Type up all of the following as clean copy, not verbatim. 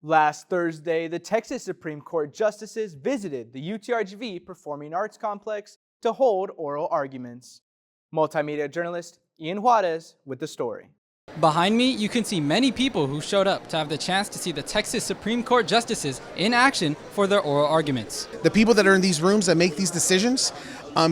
Last Thursday, the Texas Supreme Court justices visited the UTRGV Performing Arts Complex to hold oral arguments. Multimedia journalist Ian Juarez with the story. Behind me, you can see many people who showed up to have the chance to see the Texas Supreme Court justices in action for their oral arguments. The people that are in these rooms that make these decisions,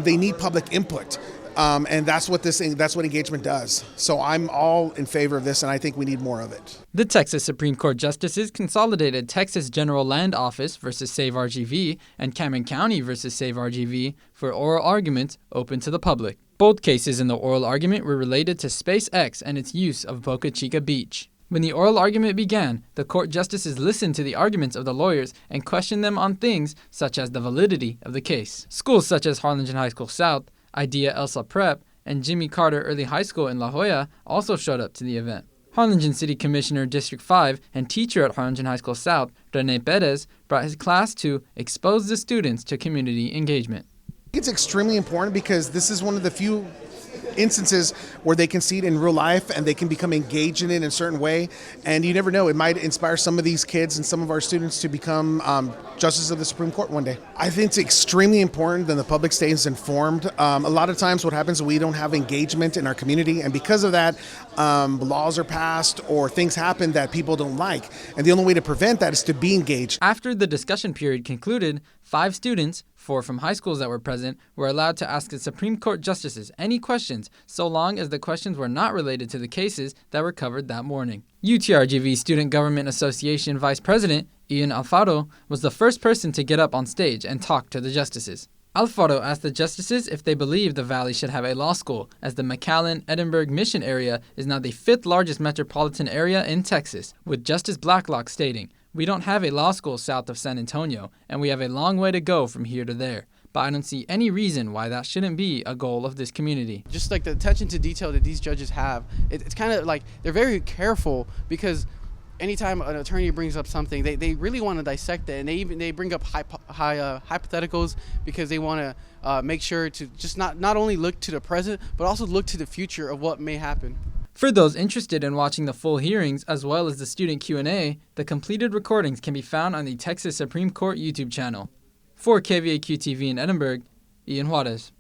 they need public input. And that's what engagement does. So I'm all in favor of this, and I think we need more of it. The Texas Supreme Court justices consolidated Texas General Land Office versus Save RGV and Cameron County versus Save RGV for oral arguments open to the public. Both cases in the oral argument were related to SpaceX and its use of Boca Chica Beach. When the oral argument began, the court justices listened to the arguments of the lawyers and questioned them on things such as the validity of the case. Schools such as Harlingen High School South, Idea Elsa Prep, and Jimmy Carter Early High School in La Jolla also showed up to the event. Harlingen City Commissioner District 5 and teacher at Harlingen High School South, Rene Perez, brought his class to expose the students to community engagement. It's extremely important because this is one of the few instances where they can see it in real life and they can become engaged in it in a certain way. And you never know, it might inspire some of these kids and some of our students to become justices of the Supreme Court one day. I think it's extremely important that the public stays informed. A lot of times what happens is we don't have engagement in our community, and because of that, laws are passed or things happen that people don't like. And the only way to prevent that is to be engaged. After the discussion period concluded, 5 students, 4 from high schools that were present, were allowed to ask the Supreme Court justices any questions, so long as the questions were not related to the cases that were covered that morning. UTRGV Student Government Association Vice President Ian Alfaro was the first person to get up on stage and talk to the justices. Alfaro asked the justices if they believe the Valley should have a law school, as the McAllen-Edinburg Mission area is now the 5th largest metropolitan area in Texas, with Justice Blacklock stating, "We don't have a law school south of San Antonio, and we have a long way to go from here to there. But I don't see any reason why that shouldn't be a goal of this community." Just like the attention to detail that these judges have, it's kind of like they're very careful, because anytime an attorney brings up something, they really want to dissect it, and they bring up hypotheticals because they want to make sure to just not only look to the present, but also look to the future of what may happen. For those interested in watching the full hearings as well as the student Q&A, the completed recordings can be found on the Texas Supreme Court YouTube channel. For KVAQ TV in Edinburgh, Ian Juarez.